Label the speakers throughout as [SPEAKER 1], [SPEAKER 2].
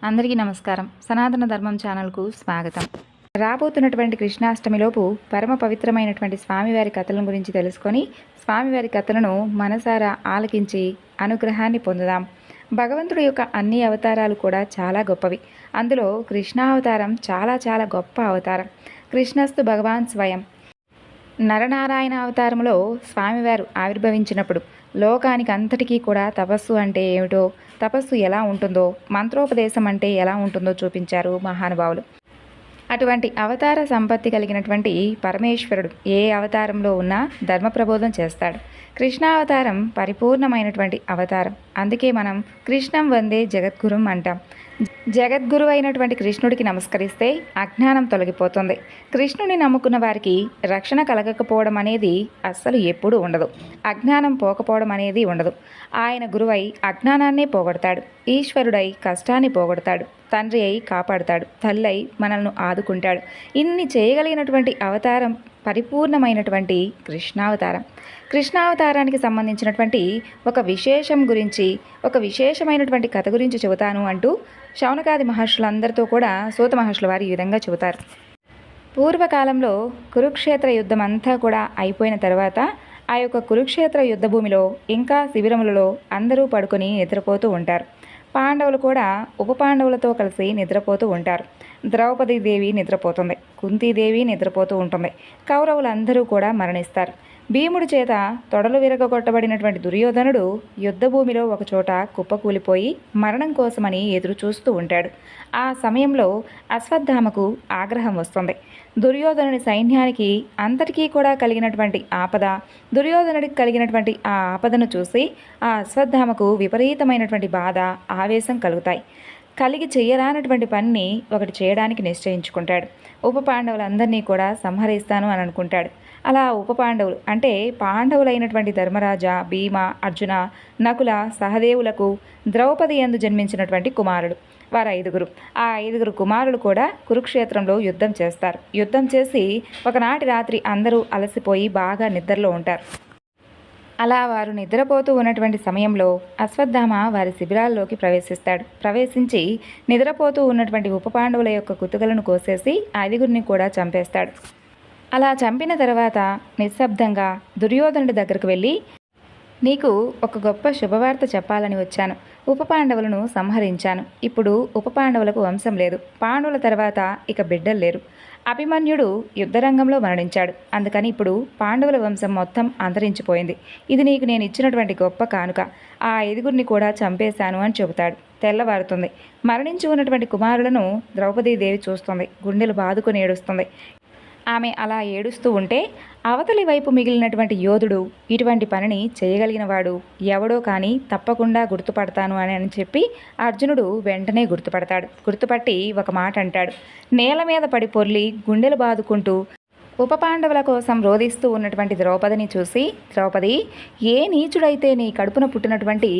[SPEAKER 1] అందరికీ నమస్కారం. సనాతన ధర్మం ఛానల్కు స్వాగతం. రాబోతున్నటువంటి కృష్ణాష్టమిలోపు పరమ పవిత్రమైనటువంటి స్వామివారి కథలను గురించి తెలుసుకొని స్వామివారి కథలను మనసారా ఆలకించి అనుగ్రహాన్ని పొందుదాం. భగవంతుడి యొక్క అన్ని అవతారాలు కూడా చాలా గొప్పవి. అందులో కృష్ణావతారం చాలా గొప్ప అవతారం. కృష్ణస్తు భగవాన్ స్వయం. నరనారాయణ అవతారంలో స్వామివారు ఆవిర్భవించినప్పుడు లోకానికి అంతటికీ కూడా తపస్సు అంటే ఏమిటో, తపస్సు ఎలా ఉంటుందో, మంత్రోపదేశం అంటే ఎలా ఉంటుందో చూపించారు మహానుభావులు. అటువంటి అవతార సంపత్తి కలిగినటువంటి పరమేశ్వరుడు ఏ అవతారంలో ఉన్నా ధర్మ ప్రబోధం చేస్తాడు. కృష్ణావతారం పరిపూర్ణమైనటువంటి అవతారం. అందుకే మనం కృష్ణం వందే జగద్గురుం అంటాం. జగద్గురు అయినటువంటి కృష్ణుడికి నమస్కరిస్తే అజ్ఞానం తొలగిపోతుంది. కృష్ణుని నమ్ముకున్న వారికి రక్షణ కలగకపోవడం అనేది అస్సలు ఎప్పుడూ ఉండదు. అజ్ఞానం పోకపోవడం అనేది ఉండదు. ఆయన గురువై అజ్ఞానాన్నే పోగొడతాడు. ఈశ్వరుడై కష్టాన్ని పోగొడతాడు. తండ్రి అయి కాపాడుతాడు. తల్లై మనల్ని ఆదుకుంటాడు. ఇన్ని చేయగలిగినటువంటి అవతారం పరిపూర్ణమైనటువంటి కృష్ణావతారం. కృష్ణావతారానికి సంబంధించినటువంటి ఒక విశేషం గురించి, ఒక విశేషమైనటువంటి కథ గురించి చెబుతాను అంటూ శౌనకాది మహర్షులందరితో కూడా సూత మహర్షుల వారు ఈ విధంగా చెబుతారు. పూర్వకాలంలో కురుక్షేత్ర యుద్ధం అంతా కూడా అయిపోయిన తర్వాత ఆ యొక్క కురుక్షేత్ర యుద్ధ భూమిలో ఇంకా శిబిరములలో అందరూ పడుకొని నిద్రపోతూ ఉంటారు. పాండవులు కూడా ఉప పాండవులతో కలిసి నిద్రపోతూ ఉంటారు. ద్రౌపదీదేవి నిద్రపోతుంది. కుంతీదేవి నిద్రపోతూ ఉంటుంది. కౌరవులందరూ కూడా మరణిస్తారు. భీముడి చేత తొడలు విరగొట్టబడినటువంటి దుర్యోధనుడు యుద్ధభూమిలో ఒకచోట కుప్పకూలిపోయి మరణం కోసమని ఎదురు చూస్తూ ఉంటాడు. ఆ సమయంలో అశ్వత్థామకు ఆగ్రహం వస్తుంది. దుర్యోధనుని సైన్యానికి అంతటికీ కూడా కలిగినటువంటి ఆపద, దుర్యోధనుడికి కలిగినటువంటి ఆ ఆపదను చూసి ఆ అశ్వత్థామకు విపరీతమైనటువంటి బాధ, ఆవేశం కలుగుతాయి. కలిగి చేయరానటువంటి పనిని ఒకటి చేయడానికి నిశ్చయించుకుంటాడు. ఉప పాండవులందరినీ కూడా సంహరిస్తాను అని అనుకుంటాడు. అలా ఉప పాండవులు అంటే పాండవులైనటువంటి ధర్మరాజ, భీమ, అర్జున, నకుల, సహదేవులకు ద్రౌపది యందు జన్మించినటువంటి కుమారుడు వారు 5. ఆ 5 కుమారులు కూడా కురుక్షేత్రంలో యుద్ధం చేస్తారు. యుద్ధం చేసి ఒకనాటి రాత్రి అందరూ అలసిపోయి బాగా నిద్రలో ఉంటారు. అలా వారు నిద్రపోతూ ఉన్నటువంటి సమయంలో అశ్వత్థామ వారి శిబిరాల్లోకి ప్రవేశించి నిద్రపోతూ ఉన్నటువంటి ఉప పాండవుల యొక్క కుతుకలను కోసేసి 5 కూడా చంపేస్తాడు. అలా చంపిన తర్వాత నిశ్శబ్దంగా దుర్యోధనుడి దగ్గరకు వెళ్ళి, నీకు ఒక గొప్ప శుభవార్త చెప్పాలని వచ్చాను. ఉప పాండవులను సంహరించాను. ఇప్పుడు ఉప పాండవులకు వంశం లేదు. పాండవుల తర్వాత ఇక బిడ్డలు లేరు. అభిమన్యుడు యుద్ధరంగంలో మరణించాడు. అందుకని ఇప్పుడు పాండవుల వంశం మొత్తం అంతరించిపోయింది. ఇది నీకు నేను ఇచ్చినటువంటి గొప్ప కానుక. ఆ 5 కూడా చంపేశాను అని చెబుతాడు. తెల్లవారుతుంది. మరణించి ఉన్నటువంటి కుమారులను ద్రౌపదీదేవి చూస్తుంది. గుండెలు బాదుకొని ఏడుస్తుంది. ఆమె అలా ఏడుస్తూ ఉంటే అవతలి వైపు మిగిలినటువంటి యోధుడు ఇటువంటి పనిని చేయగలిగినవాడు ఎవడో కానీ తప్పకుండా గుర్తుపడతాను అని చెప్పి అర్జునుడు వెంటనే గుర్తుపట్టి ఒక మాట అంటాడు. నేల మీద పడి పొర్లి గుండెలు బాదుకుంటూ ఉప పాండవుల కోసం రోధిస్తూ ఉన్నటువంటి ద్రౌపదిని చూసి, ద్రౌపది, ఏ నీచుడైతే నీ కడుపున పుట్టినటువంటి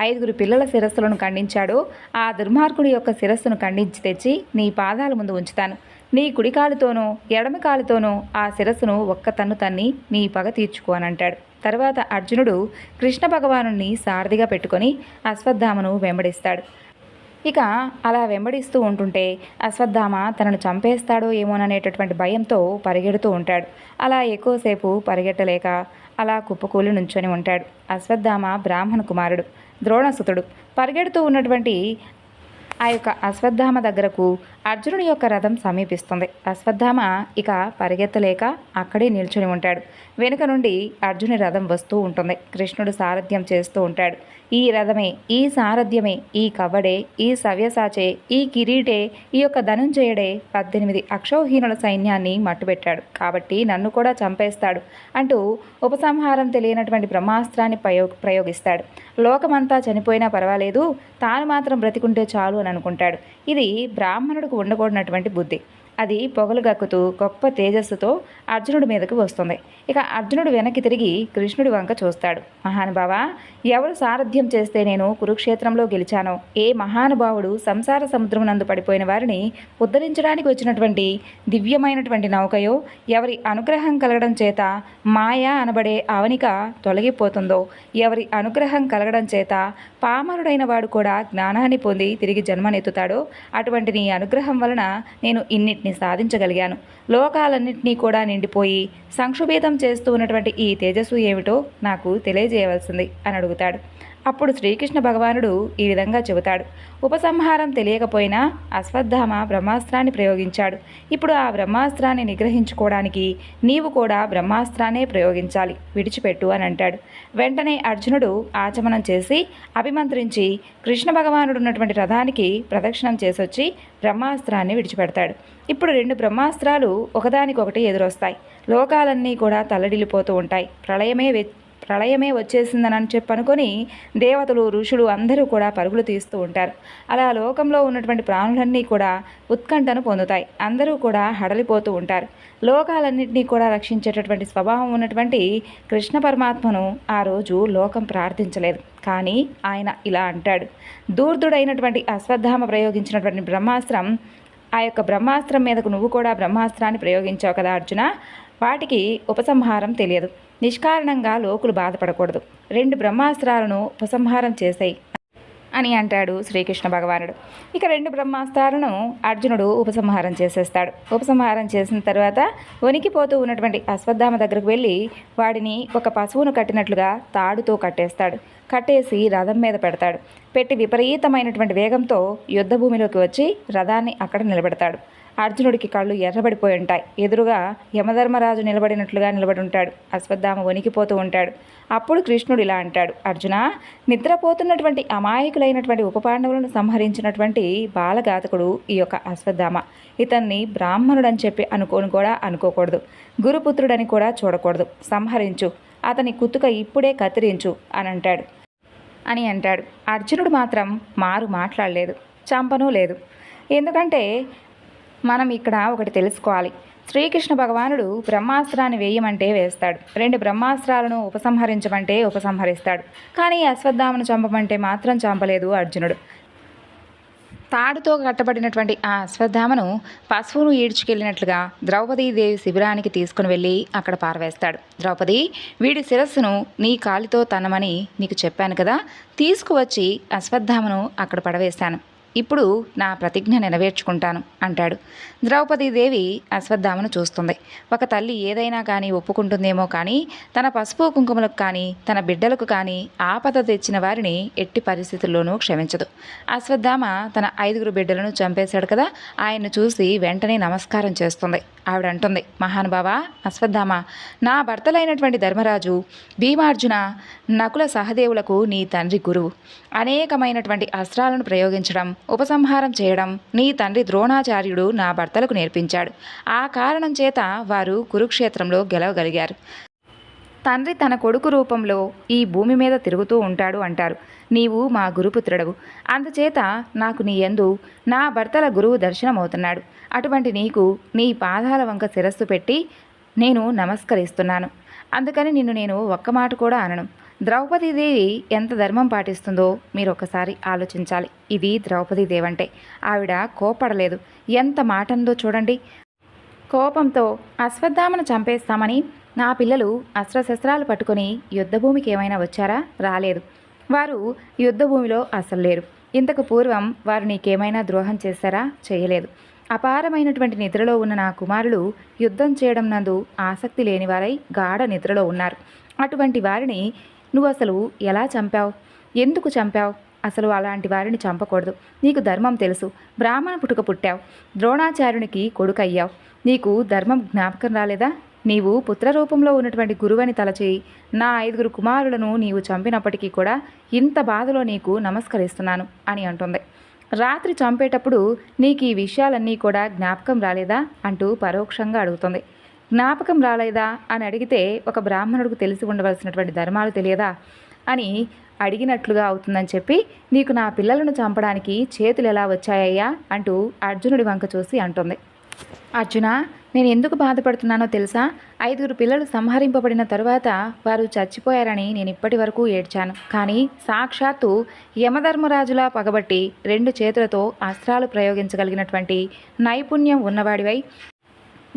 [SPEAKER 1] 5 పిల్లల శిరస్సులను ఖండించాడో ఆ దుర్మార్గుడి యొక్క శిరస్సును ఖండించి తెచ్చి నీ పాదాల ముందు ఉంచుతాను. నీ కుడి కాలుతోనో ఎడమ కాలుతోనో ఆ శిరస్సును ఒక్క తన్ను తన్ని నీ పగ తీర్చుకో అని అంటాడు. తర్వాత అర్జునుడు కృష్ణ భగవానుని సారథిగా పెట్టుకొని అశ్వత్థామను వెంబడిస్తాడు. ఇక అలా వెంబడిస్తూ ఉంటుంటే అశ్వత్థామ తనను చంపేస్తాడో ఏమోననేటటువంటి భయంతో పరిగెడుతూ ఉంటాడు. అలా ఎక్కువసేపు పరిగెట్టలేక అలా కుప్పకూలి నుంచొని ఉంటాడు. అశ్వత్థామ బ్రాహ్మణ కుమారుడు, ద్రోణసుతుడు. పరిగెడుతూ ఉన్నటువంటి ఆ యొక్క అశ్వత్థామ దగ్గరకు అర్జునుడి యొక్క రథం సమీపిస్తుంది. అశ్వత్థామ ఇక పరిగెత్తలేక అక్కడే నిల్చుని ఉంటాడు. వెనుక నుండి అర్జుని రథం వస్తూ ఉంటుంది. కృష్ణుడు సారథ్యం చేస్తూ ఉంటాడు. ఈ రథమే, ఈ సారథ్యమే, ఈ కవడే, ఈ సవ్యసాచే, ఈ కిరీటే, ఈ యొక్క ధనుంజయుడే 18 అక్షౌహీనుల సైన్యాన్ని మట్టుబెట్టాడు. కాబట్టి నన్ను కూడా చంపేస్తాడు అంటూ ఉపసంహారం తెలియనటువంటి బ్రహ్మాస్త్రాన్ని ప్రయోగిస్తాడు. లోకమంతా చనిపోయినా పర్వాలేదు, తాను మాత్రం బ్రతికుంటే చాలు అని అనుకుంటాడు. ఇది బ్రాహ్మణుడికి ఉండకూడనటువంటి బుద్ధి. అది పొగలు గక్కుతూ గొప్ప తేజస్సుతో అర్జునుడి మీదకు వస్తుంది. ఇక అర్జునుడు వెనక్కి తిరిగి కృష్ణుడి వంక చూస్తాడు. మహానుభావ, ఎవరు సారథ్యం చేస్తే నేను కురుక్షేత్రంలో గెలిచానో, ఏ మహానుభావుడు సంసార సముద్రం నందు పడిపోయిన వారిని ఉద్ధరించడానికి వచ్చినటువంటి దివ్యమైనటువంటి నౌకయో, ఎవరి అనుగ్రహం కలగడం చేత మాయా అనబడే అవనిక తొలగిపోతుందో, ఎవరి అనుగ్రహం కలగడం చేత పామరుడైన వాడు కూడా జ్ఞానాన్ని పొంది తిరిగి జన్మనెత్తుతాడో అటువంటి నీ అనుగ్రహం వలన నేను ఇన్నిటిని సాధించగలిగాను. లోకాలన్నింటినీ కూడా నిండిపోయి సంక్షుభేదం చేస్తూ ఉన్నటువంటి ఈ తేజస్సు ఏమిటో నాకు తెలియజేయవలసింది అని అడుగుతాడు. అప్పుడు శ్రీకృష్ణ భగవానుడు ఈ విధంగా చెబుతాడు. ఉపసంహారం తెలియకపోయినా అశ్వత్థామ బ్రహ్మాస్త్రాన్ని ప్రయోగించాడు. ఇప్పుడు ఆ బ్రహ్మాస్త్రాన్ని నిగ్రహించుకోవడానికి నీవు కూడా బ్రహ్మాస్త్రాన్నే ప్రయోగించాలి, విడిచిపెట్టు అని అంటాడు. వెంటనే అర్జునుడు ఆచమనం చేసి అభిమంత్రించి కృష్ణ భగవానుడు ఉన్నటువంటి రథానికి ప్రదక్షిణం చేసొచ్చి బ్రహ్మాస్త్రాన్ని విడిచిపెడతాడు. ఇప్పుడు 2 బ్రహ్మాస్త్రాలు ఒకదానికొకటి ఎదురొస్తాయి. లోకాలన్నీ కూడా తల్లడిల్లిపోతూ ఉంటాయి. ప్రళయమే వచ్చేసిందని చెప్పనుకొని దేవతలు, ఋషులు అందరూ కూడా పరుగులు తీస్తూ ఉంటారు. అలా లోకంలో ఉన్నటువంటి ప్రాణులన్నీ కూడా ఉత్కంఠను పొందుతాయి. అందరూ కూడా హడలిపోతూ ఉంటారు. లోకాలన్నింటినీ కూడా రక్షించేటటువంటి స్వభావం ఉన్నటువంటి కృష్ణ పరమాత్మను ఆ రోజు లోకం ప్రార్థించలేదు. కానీ ఆయన ఇలా అంటాడు. దూర్దుడైనటువంటి అశ్వత్థామ ప్రయోగించినటువంటి బ్రహ్మాస్త్రం, ఆ యొక్క బ్రహ్మాస్త్రం మీదకు నువ్వు కూడా బ్రహ్మాస్త్రాన్ని ప్రయోగించావు కదా అర్జున, వాటికి ఉపసంహారం తెలియదు. నిష్కారణంగా లోకులు బాధపడకూడదు. 2 బ్రహ్మాస్త్రాలను ఉపసంహారం చేసాయి అని అంటాడు శ్రీకృష్ణ భగవానుడు. ఇక 2 బ్రహ్మాస్త్రాలను అర్జునుడు ఉపసంహారం చేసేస్తాడు. ఉపసంహారం చేసిన తర్వాత వణికిపోతూ ఉన్నటువంటి అశ్వత్థామ దగ్గరకు వెళ్ళి వాడిని ఒక పశువును కట్టినట్లుగా తాడుతో కట్టేస్తాడు. కట్టేసి రథం మీద పెడతాడు. పెట్టి విపరీతమైనటువంటి వేగంతో యుద్ధభూమిలోకి వచ్చి రథాన్ని అక్కడ నిలబెడతాడు. అర్జునుడికి కళ్ళు ఎర్రబడిపోయి ఉంటాయి. ఎదురుగా యమధర్మరాజు నిలబడినట్లుగా నిలబడి ఉంటాడు. అశ్వత్థామ వణికిపోతూ ఉంటాడు. అప్పుడు కృష్ణుడు ఇలా అంటాడు. అర్జున, నిద్రపోతున్నటువంటి అమాయకులైనటువంటి ఉపపాండవులను సంహరించినటువంటి బాలఘాతకుడు ఈ యొక్క అశ్వత్థామ. ఇతన్ని బ్రాహ్మణుడని చెప్పి అనుకోకూడదు. గురుపుత్రుడని కూడా చూడకూడదు. సంహరించు, అతని కుతుక ఇప్పుడే కత్తిరించు అని అంటాడు. అర్జునుడు మాత్రం మాట్లాడలేదు, చంపనూ లేదు. ఎందుకంటే మనం ఇక్కడ ఒకటి తెలుసుకోవాలి. శ్రీకృష్ణ భగవానుడు బ్రహ్మాస్త్రాన్ని వేయమంటే వేస్తాడు. 2 బ్రహ్మాస్త్రాలను ఉపసంహరించమంటే ఉపసంహరిస్తాడు. కానీ అశ్వత్థామను చంపమంటే మాత్రం చంపలేదు అర్జునుడు. తాడుతో కట్టబడినటువంటి ఆ అశ్వత్థామను పశువును ఈడ్చుకెళ్ళినట్లుగా ద్రౌపదీదేవి శిబిరానికి తీసుకుని వెళ్ళి అక్కడ పారవేస్తాడు. ద్రౌపది, వీడి శిరస్సును నీ కాలితో తన్నమని నీకు చెప్పాను కదా, తీసుకువచ్చి అశ్వత్థామను అక్కడ పడవేశాను. ఇప్పుడు నా ప్రతిజ్ఞ నెరవేర్చుకుంటాను అంటాడు. ద్రౌపదీదేవి అశ్వత్థామను చూస్తుంది. ఒక తల్లి ఏదైనా కానీ ఒప్పుకుంటుందేమో కానీ తన పసుపు కుంకుమలకు కానీ తన బిడ్డలకు కానీ ఆపద తెచ్చిన వారిని ఎట్టి పరిస్థితుల్లోనూ క్షమించదు. అశ్వత్థామ తన 5 బిడ్డలను చంపేశాడు కదా, ఆయన్ను చూసి వెంటనే నమస్కారం చేస్తుంది. ఆవిడ అంటుంది, మహానుభావ అశ్వత్థామ, నా భర్తలైనటువంటి ధర్మరాజు, భీమార్జున, నకుల సహదేవులకు నీ తండ్రి గురువు. అనేకమైనటువంటి అస్త్రాలను ప్రయోగించడం, ఉపసంహారం చేయడం నీ తండ్రి ద్రోణాచార్యుడు నా భర్తలకు నేర్పించాడు. ఆ కారణం చేత వారు కురుక్షేత్రంలో గెలవగలిగారు. తండ్రి తన కొడుకు రూపంలో ఈ భూమి మీద తిరుగుతూ ఉంటాడు అంటారు. నీవు మా గురుపుత్రుడవు. అందుచేత నాకు నీ యందు నా భర్తల గురువు దర్శనమవుతున్నాడు. అటువంటి నీకు నీ పాదాల వంక శిరస్సు పెట్టి నేను నమస్కరిస్తున్నాను. అందుకని నిన్ను నేను ఒక్క మాట కూడా అనను. ద్రౌపదీదేవి ఎంత ధర్మం పాటిస్తుందో మీరు ఒక్కసారి ఆలోచించాలి. ఇది ద్రౌపదీదేవి అంటే. ఆవిడ కోపడలేదు, ఎంత మాటందో చూడండి. కోపంతో అశ్వత్థామను చంపేస్తామని నా పిల్లలు అస్త్రశస్త్రాలు పట్టుకొని యుద్ధభూమికి ఏమైనా వచ్చారా? రాలేదు. వారు యుద్ధభూమిలో అసలు లేరు. ఇంతకు పూర్వం వారు నీకేమైనా ద్రోహం చేశారా? చేయలేదు. అపారమైనటువంటి నిద్రలో ఉన్న నా కుమారులు యుద్ధం చేయడం నందు ఆసక్తి లేనివారై గాఢ నిద్రలో ఉన్నారు. అటువంటి వారిని నువ్వు అసలు ఎలా చంపావు? ఎందుకు చంపావు? అసలు అలాంటి వారిని చంపకూడదు. నీకు ధర్మం తెలుసు. బ్రాహ్మణ పుట్టుక పుట్టావు. ద్రోణాచార్యునికి కొడుకయ్యావు. నీకు ధర్మం జ్ఞాపకం రాలేదా? నీవు పుత్రరూపంలో ఉన్నటువంటి గురువని తలచి నా 5 కుమారులను నీవు చంపినప్పటికీ కూడా ఇంత బాధలో నీకు నమస్కరిస్తున్నాను అని అంటుంది. రాత్రి చంపేటప్పుడు నీకు ఈ విషయాలన్నీ కూడా జ్ఞాపకం రాలేదా అంటూ పరోక్షంగా అడుగుతుంది. జ్ఞాపకం రాలేదా అని అడిగితే ఒక బ్రాహ్మణుడికి తెలిసి ఉండవలసినటువంటి ధర్మాలు తెలియదా అని అడిగినట్లుగా అవుతుందని చెప్పి నీకు నా పిల్లలను చంపడానికి చేతులు ఎలా వచ్చాయ్యా అంటూ అర్జునుడి వంక చూసి అంటుంది. అర్జున, నేను ఎందుకు బాధపడుతున్నానో తెలుసా? 5 పిల్లలు సంహరింపబడిన తరువాత వారు చచ్చిపోయారని నేను ఇప్పటి వరకు ఏడ్చాను. కానీ సాక్షాత్తు యమధర్మరాజులా పగబట్టి 2 చేతులతో అస్త్రాలు ప్రయోగించగలిగినటువంటి నైపుణ్యం ఉన్నవాడివై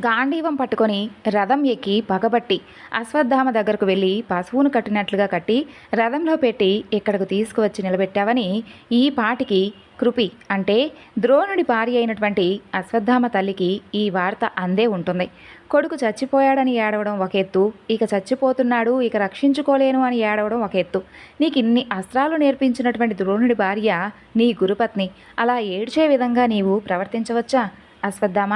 [SPEAKER 1] గాంధీవం పట్టుకొని రథం ఎక్కి పగబట్టి అశ్వత్థామ దగ్గరకు వెళ్ళి పశువును కట్టినట్లుగా కట్టి రథంలో పెట్టి ఇక్కడకు తీసుకువచ్చి నిలబెట్టావని ఈ పాటికి కృపి అంటే ద్రోణుడి భార్య అయినటువంటి అశ్వత్థామ తల్లికి ఈ వార్త అందే ఉంటుంది. కొడుకు చచ్చిపోయాడని ఏడవడం ఒక ఎత్తు, ఇక చచ్చిపోతున్నాడు ఇక రక్షించుకోలేను అని ఏడవడం ఒక ఎత్తు. నీకు ఇన్ని అస్త్రాలు నేర్పించినటువంటి ద్రోణుడి భార్య నీ గురుపత్ని, అలా ఏడ్చే విధంగా నీవు ప్రవర్తించవచ్చా? అశ్వత్థామ,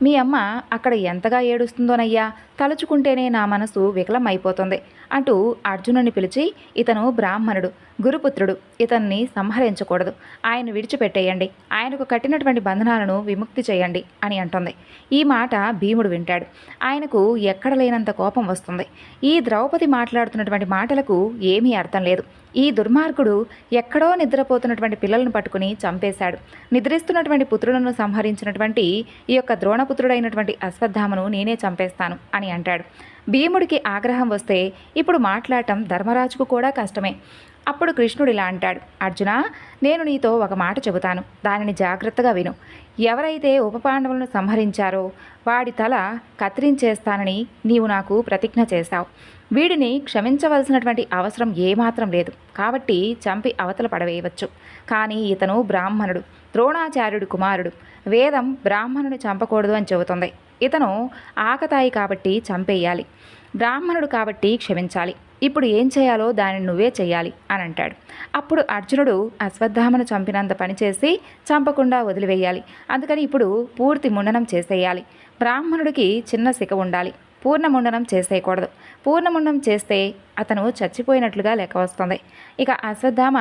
[SPEAKER 1] మీ అమ్మ అక్కడ ఎంతగా ఏడుస్తుందోనయ్యా, తలుచుకుంటేనే నా మనసు వికలం అయిపోతుంది అంటూ అర్జునుని పిలిచి, ఇతను బ్రాహ్మణుడు, గురుపుత్రుడు, ఇతన్ని సంహరించకూడదు, ఆయన విడిచిపెట్టేయండి, ఆయనకు కట్టినటువంటి బంధనాలను విముక్తి చేయండి అని అంటుంది. ఈ మాట భీముడు వింటాడు. ఆయనకు ఎక్కడ లేనంత కోపం వస్తుంది. ఈ ద్రౌపది మాట్లాడుతున్నటువంటి మాటలకు ఏమీ అర్థం లేదు. ఈ దుర్మార్గుడు ఎక్కడో నిద్రపోతున్నటువంటి పిల్లలను పట్టుకుని చంపేశాడు. నిద్రిస్తున్నటువంటి పుత్రులను సంహరించినటువంటి ఈ యొక్క ద్రోణపుత్రుడైనటువంటి అశ్వత్థామను నేనే చంపేస్తాను అని అంటాడు. భీముడికి ఆగ్రహం వస్తే ఇప్పుడు మాట్లాడటం ధర్మరాజుకు కూడా కష్టమే. అప్పుడు కృష్ణుడు ఇలా అంటాడు, అర్జున, నేను నీతో ఒక మాట చెబుతాను, దానిని జాగ్రత్తగా విను. ఎవరైతే ఉపపాండవులను సంహరించారో వాడి తల కత్తిరించేస్తానని నీవు నాకు ప్రతిజ్ఞ చేశావు. వీడిని క్షమించవలసినటువంటి అవసరం ఏమాత్రం లేదు, కాబట్టి చంపి అవతల పడవేయవచ్చు. కానీ ఇతను బ్రాహ్మణుడు, ద్రోణాచార్యుడి కుమారుడు. వేదం బ్రాహ్మణుని చంపకూడదు అని చెబుతుంది. ఇతను ఆకతాయి కాబట్టి చంపేయాలి, బ్రాహ్మణుడు కాబట్టి క్షమించాలి. ఇప్పుడు ఏం చేయాలో దానిని నువ్వే చెయ్యాలి అని అంటాడు. అప్పుడు అర్జునుడు అశ్వత్థామను చంపినంత పనిచేసి చంపకుండా వదిలివేయాలి. అందుకని ఇప్పుడు పూర్తి ముండనం చేసేయాలి. బ్రాహ్మణుడికి చిన్న శిఖ ఉండాలి, పూర్ణముండనం చేసేయకూడదు. పూర్ణముండనం చేస్తే అతను చచ్చిపోయినట్లుగా లెక్క వస్తుంది. ఇక అశ్వత్థామ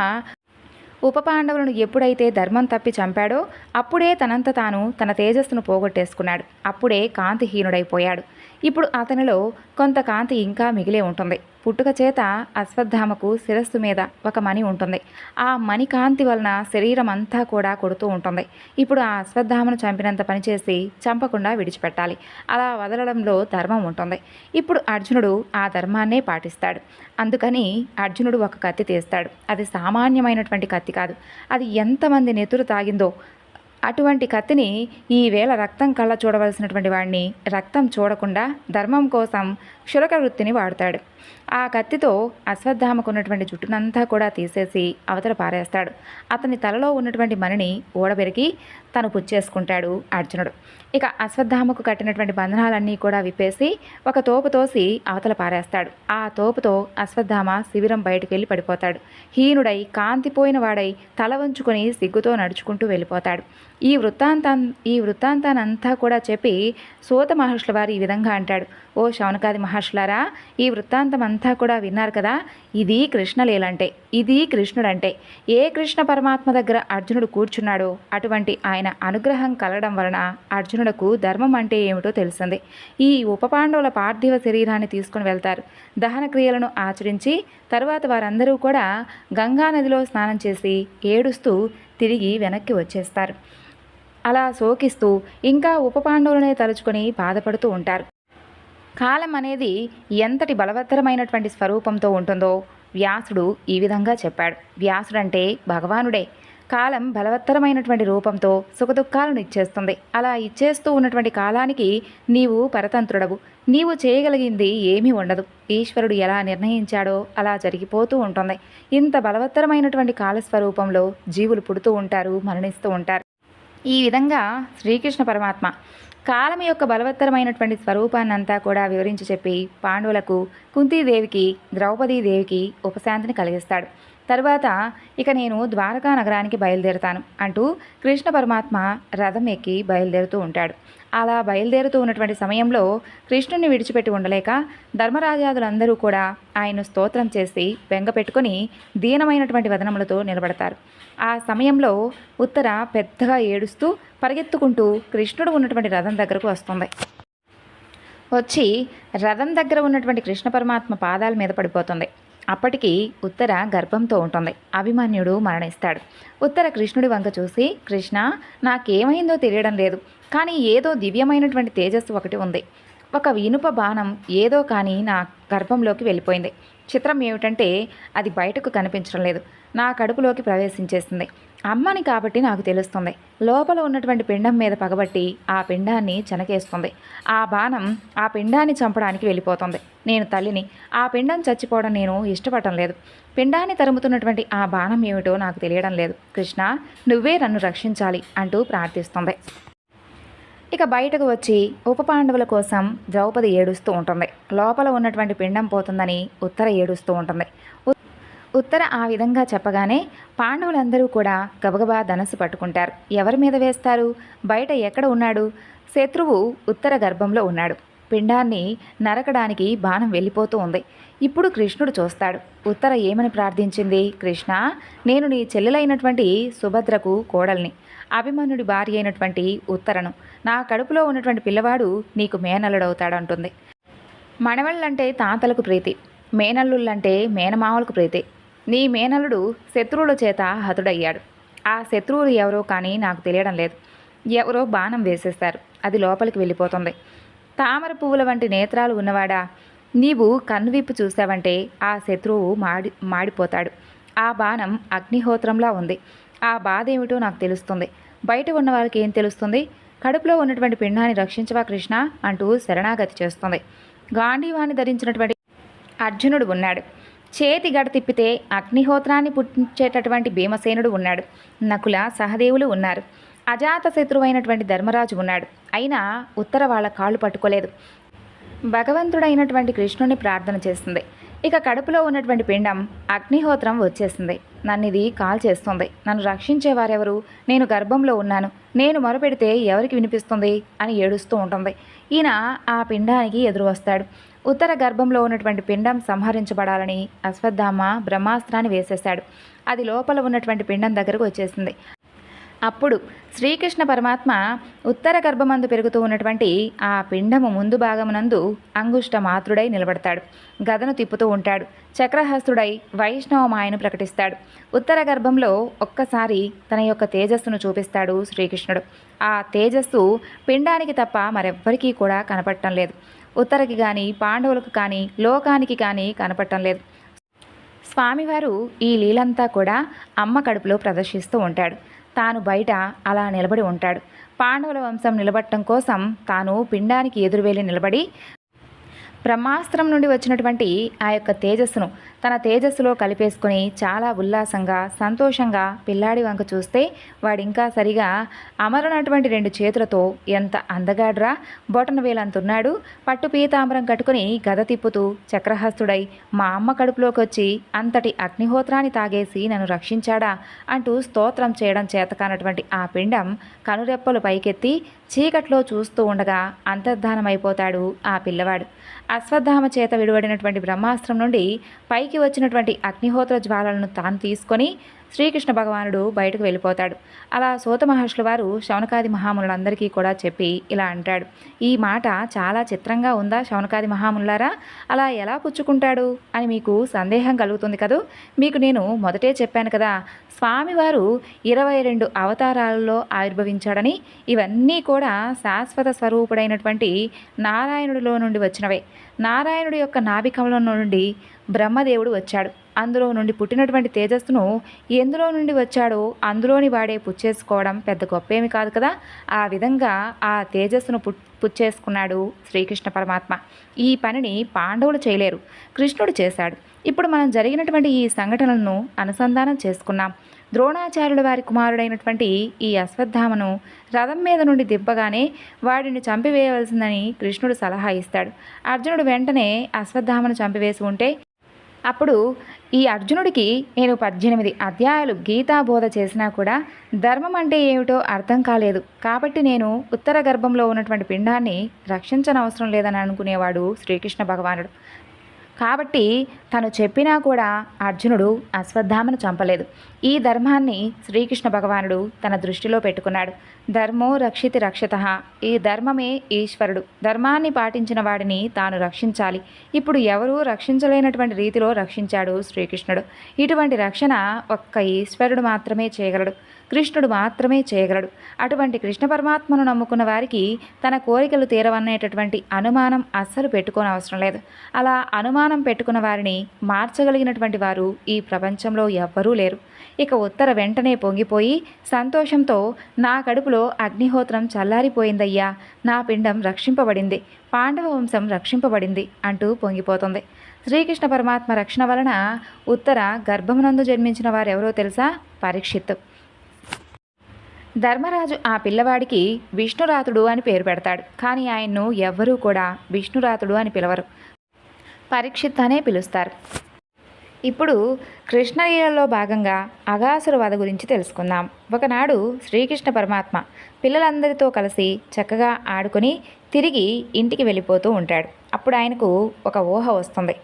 [SPEAKER 1] ఉపపాండవులను ఎప్పుడైతే ధర్మం తప్పి చంపాడో అప్పుడే తనంత తాను తన తేజస్సును పోగొట్టేసుకున్నాడు. అప్పుడే కాంతిహీనుడైపోయాడు. ఇప్పుడు అతనిలో కొంత కాంతి ఇంకా మిగిలే ఉంటుంది. పుట్టుక చేత అశ్వత్థామకు శిరస్సు మీద ఒక మణి ఉంటుంది. ఆ మణి కాంతి వలన శరీరం అంతా కూడా కొడుతూ ఉంటుంది. ఇప్పుడు ఆ అశ్వత్థామను చంపినంత పనిచేసి చంపకుండా విడిచిపెట్టాలి. అలా వదలడంలో ధర్మం ఉంటుంది. ఇప్పుడు అర్జునుడు ఆ ధర్మాన్నే పాటిస్తాడు. అందుకని అర్జునుడు ఒక కత్తి తీస్తాడు. అది సామాన్యమైనటువంటి కత్తి కాదు. అది ఎంతమంది నెత్తురు తాగిందో అటువంటి కత్తిని ఈవేళ రక్తం కళ్ళ చూడవలసినటువంటి వాడిని రక్తం చూడకుండా ధర్మం కోసం క్షురక వృత్తిని వాడతాడు. ఆ కత్తితో అశ్వత్థామకు ఉన్నటువంటి జుట్టునంతా కూడా తీసేసి అవతల పారేస్తాడు. అతని తలలో ఉన్నటువంటి మణిని ఊడబెరికి తను పుచ్చేసుకుంటాడు అర్జునుడు. ఇక అశ్వత్థామకు కట్టినటువంటి బంధనాలన్నీ కూడా విప్పేసి ఒక తోపు తోసి అవతల పారేస్తాడు. ఆ తోపుతో అశ్వత్థామ శిబిరం బయటికి వెళ్ళి పడిపోతాడు. హీనుడై కాంతిపోయిన వాడై తల వంచుకొని సిగ్గుతో నడుచుకుంటూ వెళ్ళిపోతాడు. ఈ వృత్తాంతానంతా కూడా చెప్పి సూత మహర్షుల వారు ఈ విధంగా అంటాడు, ఓ శౌనకాది మహర్షులారా, ఈ వృత్తాంతం అంతా కూడా విన్నారు కదా. ఇది కృష్ణలీలంటే, ఇది కృష్ణుడంటే. ఏ కృష్ణ పరమాత్మ దగ్గర అర్జునుడు కూర్చున్నాడో అటువంటి ఆయన అనుగ్రహం కలగడం వలన అర్జునుడకు ధర్మం అంటే ఏమిటో తెలిసింది. ఈ ఉపపాండవుల పార్థివ శరీరాన్ని తీసుకుని వెళ్తారు. దహన క్రియలను ఆచరించి తరువాత వారందరూ కూడా గంగానదిలో స్నానం చేసి ఏడుస్తూ తిరిగి వెనక్కి వచ్చేస్తారు. అలా శోకిస్తూ ఇంకా ఉపపాండవులనే తలుచుకొని బాధపడుతూ ఉంటారు. కాలం అనేది ఎంతటి బలవత్తరమైనటువంటి స్వరూపంతో ఉంటుందో వ్యాసుడు ఈ విధంగా చెప్పాడు. వ్యాసుడంటే భగవానుడే. కాలం బలవత్తరమైనటువంటి రూపంతో సుఖదుఖాలను ఇచ్చేస్తుంది. అలా ఇచ్చేస్తూ ఉన్నటువంటి కాలానికి నీవు పరతంత్రుడవు. నీవు చేయగలిగింది ఏమీ ఉండదు. ఈశ్వరుడు ఎలా నిర్ణయించాడో అలా జరిగిపోతూ ఉంటుంది. ఇంత బలవత్తరమైనటువంటి కాలస్వరూపంలో జీవులు పుడుతూ ఉంటారు, మరణిస్తూ ఉంటారు. ఈ విధంగా శ్రీకృష్ణ పరమాత్మ కాలం యొక్క బలవత్తరమైనటువంటి స్వరూపాన్నంతా కూడా వివరించి చెప్పి పాండవులకు, కుంతీదేవికి, ద్రౌపదీదేవికి ఉపశాంతిని కలిగిస్తాడు. తరువాత ఇక నేను ద్వారకా నగరానికి బయలుదేరుతాను అంటూ కృష్ణ పరమాత్మ రథం ఎక్కి బయలుదేరుతూ ఉంటాడు. అలా బయలుదేరుతూ ఉన్నటువంటి సమయంలో కృష్ణుని విడిచిపెట్టి ఉండలేక ధర్మరాజాదులందరూ కూడా ఆయన్ను స్తోత్రం చేసి బెంగ పెట్టుకుని దీనమైనటువంటి వదనములతో నిలబడతారు. ఆ సమయంలో ఉత్తర పెద్దగా ఏడుస్తూ పరిగెత్తుకుంటూ కృష్ణుడు ఉన్నటువంటి రథం దగ్గరకు వస్తుంది. వచ్చి రథం దగ్గర ఉన్నటువంటి కృష్ణ పరమాత్మ పాదాల మీద పడిపోతుంది. అప్పటికి ఉత్తర గర్భంతో ఉంటుంది. అభిమన్యుడు మరణిస్తాడు. ఉత్తర కృష్ణుడి వంక చూసి, కృష్ణ, నాకేమైందో తెలియడం లేదు, కానీ ఏదో దివ్యమైనటువంటి తేజస్సు ఒకటి ఉంది. ఒక ఇనుప బాణం ఏదో కానీ నా గర్భంలోకి వెళ్ళిపోయింది. చిత్రం ఏమిటంటే అది బయటకు కనిపించడం లేదు. నా కడుపులోకి ప్రవేశించేస్తుంది. అమ్మని కాబట్టి నాకు తెలుస్తుంది. లోపల ఉన్నటువంటి పిండం మీద పగబట్టి ఆ పిండాన్ని చెనకేస్తుంది. ఆ బాణం ఆ పిండాన్ని చంపడానికి వెళ్ళిపోతుంది. నేను తల్లిని. ఆ పిండం చచ్చిపోవడం నేను ఇష్టపడటం లేదు. పిండాన్ని తరుముతున్నటువంటి ఆ బాణం ఏమిటో నాకు తెలియడం లేదు. కృష్ణ, నువ్వే నన్ను రక్షించాలి అంటూ ప్రార్థిస్తుంది. ఇక బయటకు వచ్చి ఉపపాండవుల కోసం ద్రౌపది ఏడుస్తూ ఉంటుంది. లోపల ఉన్నటువంటి పిండం పోతుందని ఉత్తర ఏడుస్తూ ఉంటుంది. ఉత్తర ఆ విధంగా చెప్పగానే పాండవులందరూ కూడా గబగబా ధనస్సు పట్టుకుంటారు. ఎవరి మీద వేస్తారు? బయట ఎక్కడ ఉన్నాడు? శత్రువు ఉత్తర గర్భంలో ఉన్నాడు. పిండాన్ని నరకడానికి బాణం వెళ్ళిపోతూ ఉంది. ఇప్పుడు కృష్ణుడు చూస్తాడు. ఉత్తర ఏమని ప్రార్థించింది? కృష్ణ, నేను నీ చెల్లెలైనటువంటి సుభద్రకు కోడల్ని, అభిమన్యుడి భార్య అయినటువంటి ఉత్తరను. నా కడుపులో ఉన్నటువంటి పిల్లవాడు నీకు మేనల్లుడవుతాడంటుంది. మనవళ్ళంటే తాతలకు ప్రీతి, మేనల్లుళ్ళంటే మేనమామలకు ప్రీతి. నీ మేనల్లుడు శత్రువుల చేత హతుడయ్యాడు. ఆ శత్రువులు ఎవరో కానీ నాకు తెలియడం లేదు. ఎవరో బాణం వేసేస్తారు. అది లోపలికి వెళ్ళిపోతుంది. తామర పువ్వుల వంటి నేత్రాలు ఉన్నవాడా, నీవు కన్నువిప్పు చూసావంటే ఆ శత్రువు మాడిపోతాడు. ఆ బాణం అగ్నిహోత్రంలా ఉంది. ఆ బాధ ఏమిటో నాకు తెలుస్తుంది. బయట ఉన్న వాళ్ళకి ఏం తెలుస్తుంది? కడుపులో ఉన్నటువంటి పిండాన్ని రక్షించవా కృష్ణ అంటూ శరణాగతి చేస్తుంది. గాంధీవాన్ని ధరించినటువంటి అర్జునుడు ఉన్నాడు. చేతి గడ తిప్పితే అగ్నిహోత్రాన్ని పుట్టించేటటువంటి భీమసేనుడు ఉన్నాడు. నకుల, సహదేవులు ఉన్నారు. అజాత శత్రువైనటువంటి ధర్మరాజు ఉన్నాడు. అయినా ఉత్తర వాళ్ళ కాళ్ళు పట్టుకోలేదు. భగవంతుడైనటువంటి కృష్ణుని ప్రార్థన చేస్తుంది. ఇక కడుపులో ఉన్నటువంటి పిండం అగ్నిహోత్రం వచ్చేసింది. నన్ను ఇది కాల్ చేస్తుంది. నన్ను రక్షించేవారెవరు? నేను గర్భంలో ఉన్నాను. నేను మొరపెడితే ఎవరికి వినిపిస్తుంది అని ఏడుస్తూ ఉంటుంది. ఈయన ఆ పిండానికి ఎదురు వస్తాడు. ఉత్తర గర్భంలో ఉన్నటువంటి పిండం సంహరించబడాలని అశ్వత్థామ బ్రహ్మాస్త్రాన్ని వేసేశాడు. అది లోపల ఉన్నటువంటి పిండం దగ్గరకు వచ్చేసింది. అప్పుడు శ్రీకృష్ణ పరమాత్మ ఉత్తర గర్భమందు పెరుగుతూ ఉన్నటువంటి ఆ పిండము ముందు భాగమునందు అంగుష్ట మాతృడై నిలబడతాడు. గదను తిప్పుతూ ఉంటాడు. చక్రహస్తుడై వైష్ణవ మాయను ప్రకటిస్తాడు. ఉత్తర గర్భంలో ఒక్కసారి తన యొక్క తేజస్సును చూపిస్తాడు శ్రీకృష్ణుడు. ఆ తేజస్సు పిండానికి తప్ప మరెవ్వరికీ కూడా కనపడటం లేదు. ఉత్తరకి కానీ, పాండవులకు కానీ, లోకానికి కానీ కనపడటం లేదు. స్వామివారు ఈ లీలంతా కూడా అమ్మ కడుపులో ప్రదర్శిస్తూ ఉంటాడు. తాను బయట అలా నిలబడి ఉంటాడు. పాండవుల వంశం నిలబడటం కోసం తాను పిండానికి ఎదురువేలి నిలబడి బ్రహ్మాస్త్రం నుండి వచ్చినటువంటి ఆ యొక్క తేజస్సును తన తేజస్సులో కలిపేసుకొని చాలా ఉల్లాసంగా, సంతోషంగా పిల్లాడి వంక చూస్తే వాడింకా సరిగా అమరనటువంటి 2 చేతులతో ఎంత అందగాడ్రా, బొటన వేలంతున్నాడు, పట్టు పీతాంబరం కట్టుకుని గద తిప్పుతూ చక్రహస్తుడై మా అమ్మ కడుపులోకి వచ్చి అంతటి అగ్నిహోత్రాన్ని తాగేసి నన్ను రక్షించాడా అంటూ స్తోత్రం చేయడం చేతకానటువంటి ఆ పిండం కనురెప్పలు పైకెత్తి చీకట్లో చూస్తూ ఉండగా అంతర్ధానమైపోతాడు ఆ పిల్లవాడు. అశ్వత్థామ చేత విడువడినటువంటి బ్రహ్మాస్త్రం నుండి పైకి వచ్చినటువంటి అగ్నిహోత్ర జ్వాలలను తాను తీసుకొని శ్రీకృష్ణ భగవానుడు బయటకు వెళ్ళిపోతాడు. అలా సూత మహర్షుల వారు శౌనకాది మహామునులందరికీ కూడా చెప్పి ఇలా అంటాడు. ఈ మాట చాలా చిత్రంగా ఉందా శౌనకాది మహామునులారా? అలా ఎలా పుచ్చుకుంటాడు అని మీకు సందేహం కలుగుతుంది కదూ. మీకు నేను మొదటే చెప్పాను కదా, స్వామివారు 22 అవతారాలలో ఆవిర్భవించాడని. ఇవన్నీ కూడా శాశ్వత స్వరూపుడైనటువంటి నారాయణుడిలో నుండి వచ్చినవే. నారాయణుడి యొక్క నాభికమలం నుండి బ్రహ్మదేవుడు వచ్చాడు. అందులో నుండి పుట్టినటువంటి తేజస్సును ఎందులో నుండి వచ్చాడో అందులోని వాడే పుచ్చేసుకోవడం పెద్ద గొప్పేమి కాదు కదా. ఆ విధంగా ఆ తేజస్సును పుచ్చేసుకున్నాడు శ్రీకృష్ణ పరమాత్మ. ఈ పనిని పాండవులు చేయలేరు, కృష్ణుడు చేశాడు. ఇప్పుడు మనం జరిగినటువంటి ఈ సంఘటనలను అనుసంధానం చేసుకున్నాం. ద్రోణాచార్యుల వారి కుమారుడైనటువంటి ఈ అశ్వత్థామను రథం మీద నుండి దిబ్బగానే వాడిని చంపివేయవలసిందని కృష్ణుడు సలహా ఇస్తాడు. అర్జునుడు వెంటనే అశ్వత్థామను చంపివేసి ఉంటే అప్పుడు ఈ అర్జునుడికి నేను 18 అధ్యాయాలు గీతాబోధ చేసినా కూడా ధర్మం అంటే ఏమిటో అర్థం కాలేదు. కాబట్టి నేను ఉత్తర గర్భంలో ఉన్నటువంటి పిండాన్ని రక్షించనవసరం లేదని అనుకునేవాడు శ్రీకృష్ణ భగవానుడు. కాబట్టి తను చెప్పినా కూడా అర్జునుడు అశ్వత్థామను చంపలేదు. ఈ ధర్మాన్ని శ్రీకృష్ణ భగవానుడు తన దృష్టిలో పెట్టుకున్నాడు. ధర్మో రక్షితి రక్షితః. ఈ ధర్మమే ఈశ్వరుడు. ధర్మాన్ని పాటించిన వాడిని తాను రక్షించాలి. ఇప్పుడు ఎవరూ రక్షించలేనటువంటి రీతిలో రక్షించాడు శ్రీకృష్ణుడు. ఇటువంటి రక్షణ ఒక్క ఈశ్వరుడు మాత్రమే చేయగలడు. కృష్ణుడు మాత్రమే చేయగలడు. అటువంటి కృష్ణ పరమాత్మను నమ్ముకున్న వారికి తన కోరికలు తీరవనేటటువంటి అనుమానం అస్సలు పెట్టుకోనవసరం లేదు. అలా అనుమానం పెట్టుకున్న వారిని మార్చగలిగినటువంటి వారు ఈ ప్రపంచంలో ఎవ్వరూ లేరు. ఇక ఉత్తర వెంటనే పొంగిపోయి సంతోషంతో, నా కడుపులో అగ్నిహోత్రం చల్లారిపోయిందయ్యా, నా పిండం రక్షింపబడింది, పాండవ వంశం రక్షింపబడింది అంటూ పొంగిపోతుంది. శ్రీకృష్ణ పరమాత్మ రక్షణ వలన ఉత్తర గర్భమునందు జన్మించిన వారెవరో తెలుసా? పరీక్షిత్తు. ధర్మరాజు ఆ పిల్లవాడికి విష్ణురాతుడు అని పేరు పెడతాడు. కానీ ఆయన్ను ఎవ్వరూ కూడా విష్ణురాతుడు అని పిలవరు, పరీక్షిత్ అనే పిలుస్తారు. ఇప్పుడు కృష్ణలీలలో భాగంగా అఘాసుర వధ గురించి తెలుసుకుందాం. ఒకనాడు శ్రీకృష్ణ పరమాత్మ పిల్లలందరితో కలిసి చక్కగా ఆడుకొని తిరిగి ఇంటికి వెళ్ళిపోతూ ఉంటాడు. అప్పుడు ఆయనకు ఒక ఊహ వస్తుంది.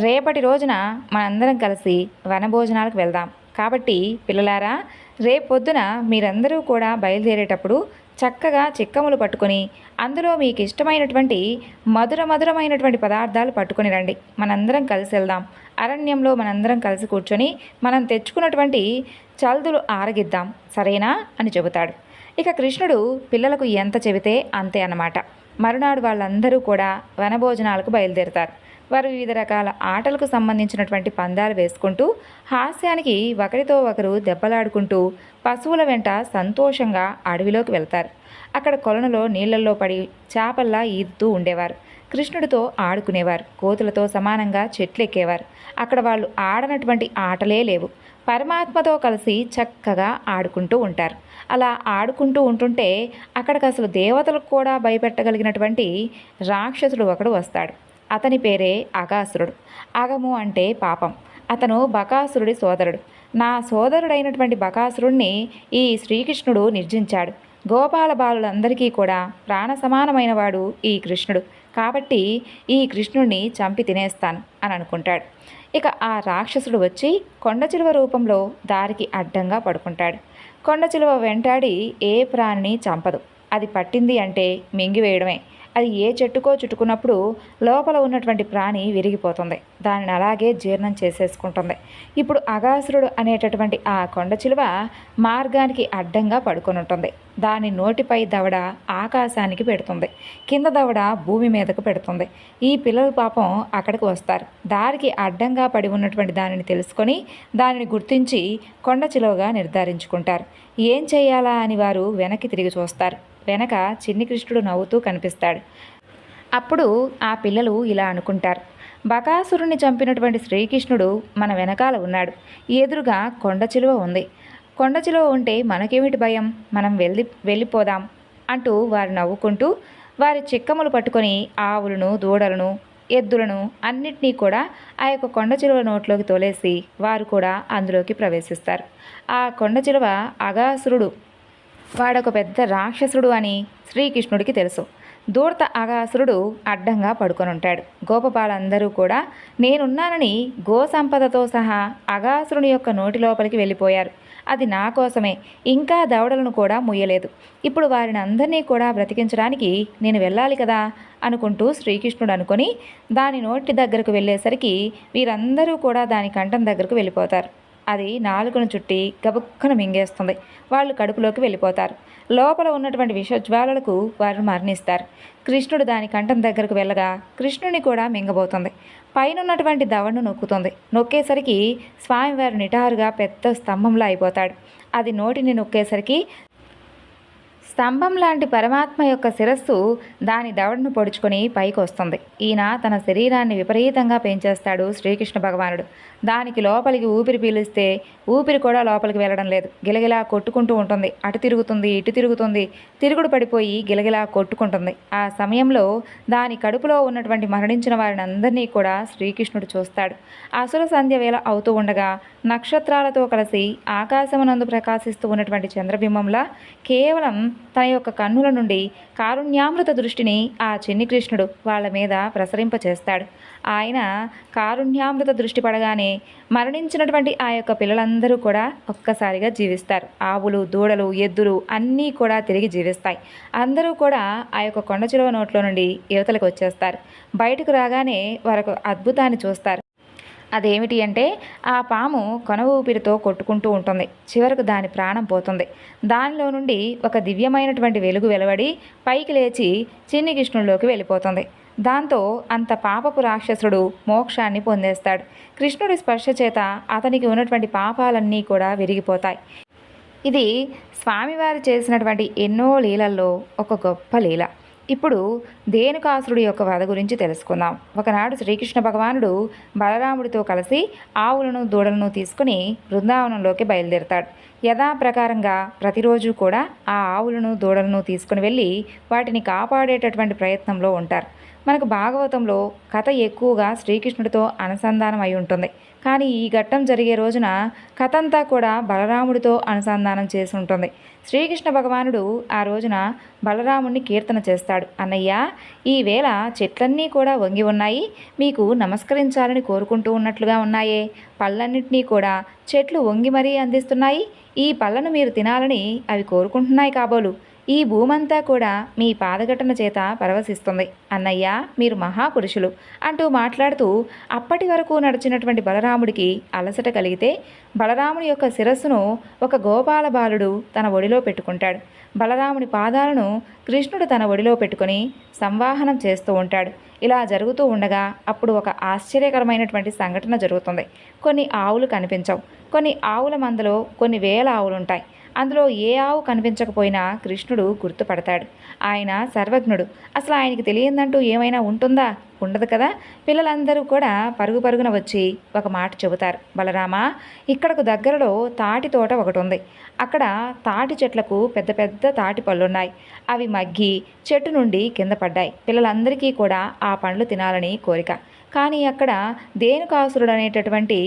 [SPEAKER 1] రేపటి రోజున మనందరం కలిసి వనభోజనాలకు వెళ్దాం. కాబట్టి పిల్లలారా, రేపొద్దున మీరందరూ కూడా బయలుదేరేటప్పుడు చక్కగా చిక్కములు పట్టుకొని అందులో మీకు ఇష్టమైనటువంటి మధురమైనటువంటి పదార్థాలు పట్టుకొని రండి. మనందరం కలిసి వెళ్దాం. అరణ్యంలో మనందరం కలిసి కూర్చొని మనం తెచ్చుకున్నటువంటి చల్దులు ఆరగిద్దాం, సరేనా అని చెబుతాడు. ఇక కృష్ణుడు పిల్లలకు ఎంత చెబితే అంతే అన్నమాట. మరునాడు వాళ్ళందరూ కూడా వనభోజనాలకు బయలుదేరుతారు. వారు వివిధ రకాల ఆటలకు సంబంధించినటువంటి పందాలు వేసుకుంటూ, హాస్యానికి ఒకరితో ఒకరు దెబ్బలాడుకుంటూ, పశువుల వెంట సంతోషంగా అడవిలోకి వెళ్తారు. అక్కడ కొలనులో నీళ్లల్లో పడి చేపల్లా ఈదుతూ ఉండేవారు. కృష్ణుడితో ఆడుకునేవారు. కోతులతో సమానంగా చెట్లెక్కేవారు. అక్కడ వాళ్ళు ఆడనటువంటి ఆటలే లేవు. పరమాత్మతో కలిసి చక్కగా ఆడుకుంటూ ఉంటారు. అలా ఆడుకుంటూ ఉంటుంటే అక్కడికి అసలు దేవతలకు కూడా భయపెట్టగలిగినటువంటి రాక్షసుడు ఒకడు వస్తాడు. అతని పేరే అఘాసురుడు. అగము అంటే పాపం. అతను బకాసురుడి సోదరుడు. నా సోదరుడైనటువంటి బకాసురుణ్ణి ఈ శ్రీకృష్ణుడు నిర్జించాడు. గోపాల బాలులందరికీ కూడా ప్రాణ సమానమైన వాడు ఈ కృష్ణుడు. కాబట్టి ఈ కృష్ణుడిని చంపి తినేస్తాను అని అనుకుంటాడు. ఇక ఆ రాక్షసుడు వచ్చి కొండచిలువ రూపంలో దారికి అడ్డంగా పడుకుంటాడు. కొండచిలువ వెంటాడి ఏ ప్రాణిని చంపదు. అది పట్టింది అంటే మింగివేయడమే. అది ఏ చెట్టుకో చుట్టుకున్నప్పుడు లోపల ఉన్నటువంటి ప్రాణి విరిగిపోతుంది. దానిని అలాగే జీర్ణం చేసేసుకుంటుంది. ఇప్పుడు అఘాసురుడు అనేటటువంటి ఆ కొండచిలువ మార్గానికి అడ్డంగా పడుకొని ఉంటుంది. దాని నోటిపై దవడ ఆకాశానికి పెడుతుంది, కింద దవడ భూమి మీదకు పెడుతుంది. ఈ పిల్లలు పాపం అక్కడికి వస్తారు. దారికి అడ్డంగా పడి ఉన్నటువంటి దానిని తెలుసుకొని దానిని గుర్తించి కొండచిలువగా నిర్ధారించుకుంటారు. ఏం చేయాలా అని వారు వెనక్కి తిరిగి చూస్తారు. వెనక చిన్ని కృష్ణుడు నవ్వుతూ కనిపిస్తాడు. అప్పుడు ఆ పిల్లలు ఇలా అనుకుంటారు, బకాసురుణ్ణి చంపినటువంటి శ్రీకృష్ణుడు మన వెనకాల ఉన్నాడు. ఎదురుగా కొండచిలువ ఉంది. కొండచిలువ ఉంటే మనకేమిటి భయం, మనం వెళ్ళిపోదాం అంటూ వారు నవ్వుకుంటూ వారి చిక్కములు పట్టుకొని ఆవులను, దూడలను, ఎద్దులను అన్నిటినీ కూడా ఆ యొక్క కొండచిలువ నోట్లోకి తోలేసి వారు కూడా అందులోకి ప్రవేశిస్తారు. ఆ కొండచిలువ అఘాసురుడు, వాడొక పెద్ద రాక్షసుడు అని శ్రీకృష్ణుడికి తెలుసు. దూర్త అఘాసురుడు అడ్డంగా పడుకొని ఉంటాడు. గోపబాలందరూ కూడా నేనున్నానని గోసంపదతో సహా అఘాసురుని యొక్క నోటి లోపలికి వెళ్ళిపోయారు. అది నా కోసమే. ఇంకా దవడలను కూడా ముయ్యలేదు. ఇప్పుడు వారిని అందరినీ కూడా బ్రతికించడానికి నేను వెళ్ళాలి కదా అనుకుంటూ శ్రీకృష్ణుడు అనుకొని దాని నోటి దగ్గరకు వెళ్ళేసరికి వీరందరూ కూడా దాని కంఠం దగ్గరకు వెళ్ళిపోతారు. అది నాలుకను చుట్టి గబుక్కన మింగేస్తుంది. వాళ్ళు కడుపులోకి వెళ్ళిపోతారు. లోపల ఉన్నటువంటి విషజ్వాలలకు వారు మరణిస్తారు. కృష్ణుడు దాని కంఠం దగ్గరకు వెళ్ళగా కృష్ణుని కూడా మింగబోతుంది. పైన ఉన్నటువంటి దవడను నొక్కుతుంది. నొక్కేసరికి స్వామివారు నిటారుగా పెద్ద స్తంభంలో అయిపోతాడు. అది నోటిని నొక్కేసరికి స్తంభం లాంటి పరమాత్మ యొక్క శిరస్సు దాని దవడను పొడుచుకొని పైకి వస్తుంది. ఈయన తన శరీరాన్ని విపరీతంగా పెంచేస్తాడు శ్రీకృష్ణ భగవానుడు. దానికి లోపలికి ఊపిరి పీలిస్తే ఊపిరి కూడా లోపలికి వెళ్ళడం లేదు. గిలగిలా కొట్టుకుంటూ ఉంటుంది. అటు తిరుగుతుంది, ఇటు తిరుగుతుంది, తిరుగుడు పడిపోయి గిలగిలా కొట్టుకుంటుంది. ఆ సమయంలో దాని కడుపులో ఉన్నటువంటి మరణించిన వారిని అందరినీ కూడా శ్రీకృష్ణుడు చూస్తాడు. అసుర సంధ్య వేళ అవుతూ ఉండగా నక్షత్రాలతో కలిసి ఆకాశమునందు ప్రకాశిస్తూ ఉన్నటువంటి చంద్రబింబంలా కేవలం తన యొక్క కన్నుల నుండి కారుణ్యామృత దృష్టిని ఆ చిన్ని కృష్ణుడు వాళ్ళ మీద ప్రసరింపచేస్తాడు. ఆయన కారుణ్యామృత దృష్టి పడగానే మరణించినటువంటి ఆ యొక్క పిల్లలందరూ కూడా ఒక్కసారిగా జీవిస్తారు. ఆవులు, దూడలు, ఎద్దులు అన్నీ కూడా తిరిగి జీవిస్తాయి. అందరూ కూడా ఆ యొక్క కొండచిలువ నోట్లో నుండి యువతలకు వచ్చేస్తారు. బయటకు రాగానే వారొక అద్భుతాన్ని చూస్తారు. అదేమిటి అంటే ఆ పాము కొన ఊపిరితో కొట్టుకుంటూ ఉంటుంది. చివరకు దాని ప్రాణం పోతుంది. దానిలో నుండి ఒక దివ్యమైనటువంటి వెలుగు వెలువడి పైకి లేచి చిన్ని కృష్ణుల్లోకి వెళ్ళిపోతుంది. దాంతో అంత పాపపు రాక్షసుడు మోక్షాన్ని పొందేస్తాడు. కృష్ణుడి స్పర్శ చేత అతనికి ఉన్నటువంటి పాపాలన్నీ కూడా విరిగిపోతాయి. ఇది స్వామివారు చేసినటువంటి ఎన్నో లీలల్లో ఒక గొప్ప లీల. ఇప్పుడు ధేనుకాసురుడి యొక్క వధ గురించి తెలుసుకుందాం. ఒకనాడు శ్రీకృష్ణ భగవానుడు బలరాముడితో కలిసి ఆవులను దూడలను తీసుకుని బృందావనంలోకి బయలుదేరతాడు. యథాప్రకారంగా ప్రతిరోజు కూడా ఆ ఆవులను దూడలను తీసుకుని వెళ్ళి వాటిని కాపాడేటటువంటి ప్రయత్నంలో ఉంటారు. మనకు భాగవతంలో కథ ఎక్కువగా శ్రీకృష్ణుడితో అనుసంధానం అయి ఉంటుంది. కానీ ఈ ఘట్టం జరిగే రోజున కథ అంతా కూడా బలరాముడితో అనుసంధానం చేసి ఉంటుంది. శ్రీకృష్ణ భగవానుడు ఆ రోజున బలరాముడిని కీర్తన చేస్తాడు. అన్నయ్య, ఈవేళ చెట్లన్నీ కూడా వంగి ఉన్నాయి, మీకు నమస్కరించాలని కోరుకుంటూ ఉన్నట్లుగా ఉన్నాయే. పళ్ళన్నింటినీ కూడా చెట్లు వంగి మరీ అందిస్తున్నాయి. ఈ పళ్ళను మీరు తినాలని అవి కోరుకుంటున్నాయి కాబోలు. ఈ భూమంతా కూడా మీ పాదఘటన చేత పరవశిస్తుంది. అన్నయ్య, మీరు మహాపురుషులు అంటూ మాట్లాడుతూ అప్పటి వరకు నడిచినటువంటి బలరాముడికి అలసట కలిగితే బలరాముడి యొక్క శిరస్సును ఒక గోపాల బాలుడు తన ఒడిలో పెట్టుకుంటాడు. బలరాముడి పాదాలను కృష్ణుడు తన ఒడిలో పెట్టుకొని సంవాహనం చేస్తూ ఉంటాడు. ఇలా జరుగుతూ ఉండగా అప్పుడు ఒక ఆశ్చర్యకరమైనటువంటి సంఘటన జరుగుతుంది. కొన్ని ఆవులు కనిపించవు. కొన్ని ఆవుల మందలో కొన్ని వేల ఆవులుంటాయి. అందులో ఏ ఆవు కనిపించకపోయినా కృష్ణుడు గుర్తుపడతాడు. ఆయన సర్వజ్ఞుడు. అసలు ఆయనకి తెలియదంటూ ఏమైనా ఉంటుందా? ఉండదు కదా. పిల్లలందరూ కూడా పరుగు పరుగున వచ్చి ఒక మాట చెబుతారు. బలరామా, ఇక్కడకు దగ్గరలో తాటి తోట ఒకటి ఉంది. అక్కడ తాటి చెట్లకు పెద్ద పెద్ద తాటి పళ్ళున్నాయి. అవి మగ్గి చెట్టు నుండి కింద పడ్డాయి. పిల్లలందరికీ కూడా ఆ పండ్లు తినాలని కోరిక. కానీ అక్కడ ధేనుకాసురుడు అనేటటువంటి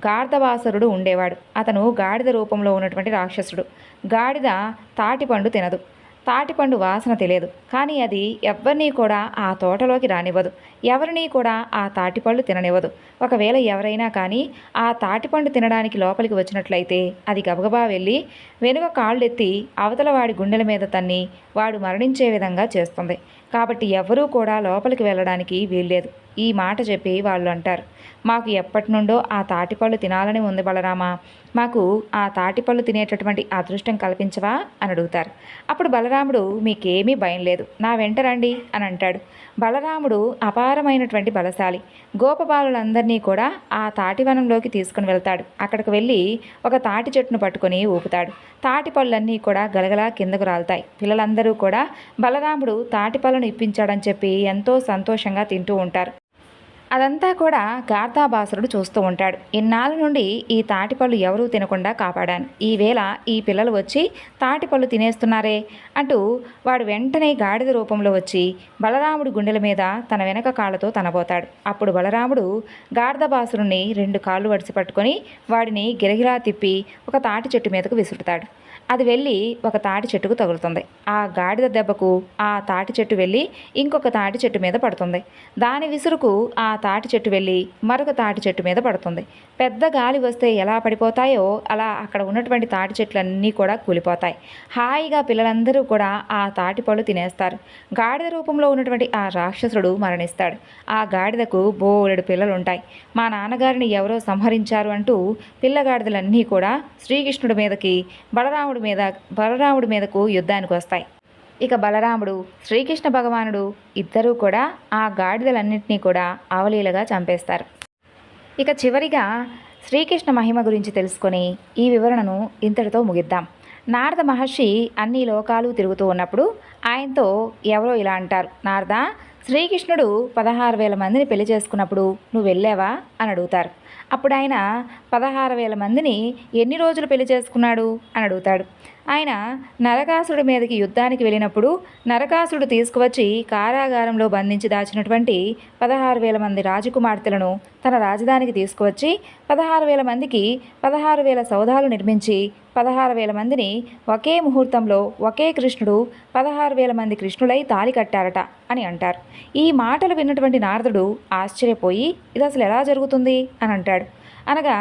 [SPEAKER 1] గార్ధవాసురుడు ఉండేవాడు. అతను గాడిద రూపంలో ఉన్నటువంటి రాక్షసుడు. గాడిద తాటిపండు తినదు. తాటిపండు వాసన తెలియదు. కానీ అది ఎవరినీ కూడా ఆ తోటలోకి రానివ్వదు. ఎవరినీ కూడా ఆ తాటిపళ్ళు తిననివ్వదు. ఒకవేళ ఎవరైనా కానీ ఆ తాటిపండు తినడానికి లోపలికి వచ్చినట్లయితే అది గబగబా వెళ్ళి వెనుక కాళ్ళెత్తి అవతల వాడి గుండెల మీద తన్ని వాడు మరణించే విధంగా చేస్తుంది. కాబట్టి ఎవరూ కూడా లోపలికి వెళ్ళడానికి వీల్లేదు. ఈ మాట చెప్పి వాళ్ళు అంటారు, మాకు ఎప్పటి నుండో ఆ తాటిపళ్ళు తినాలని ఉంది బలరామా, మాకు ఆ తాటిపళ్ళు తినేటటువంటి అదృష్టం కల్పించవా అని అడుగుతారు. అప్పుడు బలరాముడు, మీకేమీ భయం లేదు, నా వెంట రండి అని అంటాడు. బలరాముడు అపారమైనటువంటి బలశాలి. గోపబాలులందరినీ కూడా ఆ తాటివనంలోకి తీసుకుని వెళ్తాడు. అక్కడికి వెళ్ళి ఒక తాటి చెట్టును పట్టుకొని ఊపుతాడు. తాటి పళ్ళన్నీ కూడా గలగలా కిందకు రాలుతాయి. పిల్లలందరూ కూడా బలరాముడు తాటి పళ్ళను ఇప్పించాడని చెప్పి ఎంతో సంతోషంగా తింటూ ఉంటారు. అదంతా కూడా గార్ధాబాసురుడు చూస్తూ ఉంటాడు. ఇన్నాళ్ళ నుండి ఈ తాటిపళ్ళు ఎవరూ తినకుండా కాపాడాను. ఈవేళ ఈ పిల్లలు వచ్చి తాటిపళ్ళు తినేస్తున్నారే అంటూ వాడు వెంటనే గాడిద రూపంలో వచ్చి బలరాముడి గుండెల మీద తన వెనక కాళ్ళతో తనబోతాడు. అప్పుడు బలరాముడు గార్ధబాసురుణ్ణి 2 కాళ్ళు వడిసి పట్టుకొని వాడిని గిరగిరా తిప్పి ఒక తాటి చెట్టు మీదకు విసురుతాడు. అది వెళ్ళి ఒక తాటి చెట్టుకు తగులుతుంది. ఆ గాడిద దెబ్బకు ఆ తాటి చెట్టు వెళ్ళి ఇంకొక తాటి చెట్టు మీద పడుతుంది. దాని విసురుకు ఆ తాటి చెట్టు వెళ్ళి మరొక తాటి చెట్టు మీద పడుతుంది. పెద్ద గాలి వస్తే ఎలా పడిపోతాయో అలా అక్కడ ఉన్నటువంటి తాటి చెట్లన్నీ కూడా కూలిపోతాయి. హాయిగా పిల్లలందరూ కూడా ఆ తాటి పళ్ళు తినేస్తారు. గాడిద రూపంలో ఉన్నటువంటి ఆ రాక్షసుడు మరణిస్తాడు. ఆ గాడిదకు బోలెడు పిల్లలు ఉంటాయి. మా నాన్నగారిని ఎవరో సంహరించారు అంటూ పిల్లగాడిదలన్నీ కూడా శ్రీకృష్ణుడి మీదకి బలరాముడి మీదకు యుద్ధానికి వస్తాయి. ఇక బలరాముడు శ్రీకృష్ణ భగవానుడు ఇద్దరూ కూడా ఆ గాడిదలన్నింటినీ కూడా అవలీలగా చంపేస్తారు. ఇక చివరిగా శ్రీకృష్ణ మహిమ గురించి తెలుసుకొని ఈ వివరణను ఇంతటితో ముగిద్దాం. నారద మహర్షి అన్ని లోకాలు తిరుగుతూ ఉన్నప్పుడు ఆయనతో ఎవరో ఇలా అంటారు, నారద, శ్రీకృష్ణుడు 16,000 మందిని పెళ్లి చేసుకున్నప్పుడు నువ్వు వెళ్ళావా అని అడుగుతారు. అప్పుడు ఆయన 16,000 మందిని ఎన్ని రోజులు పెళ్లి చేసుకున్నాడు అని అడుగుతాడు. ఆయన నరకాసురుడి మీదకి యుద్ధానికి వెళ్ళినప్పుడు నరకాసురుడు తీసుకువచ్చి కారాగారంలో బంధించి దాచినటువంటి 16,000 మంది రాజకుమార్తెలను తన రాజధానికి తీసుకువచ్చి 16,000 మందికి 16,000 సౌధాలు నిర్మించి 16,000 మందిని ఒకే ముహూర్తంలో ఒకే కృష్ణుడు 16,000 మంది కృష్ణులై తాళి కట్టారట అని అంటారు. ఈ మాటలు విన్నటువంటి నారదుడు ఆశ్చర్యపోయి ఇది అసలు ఎలా జరుగుతుంది అని అంటాడు. అనగా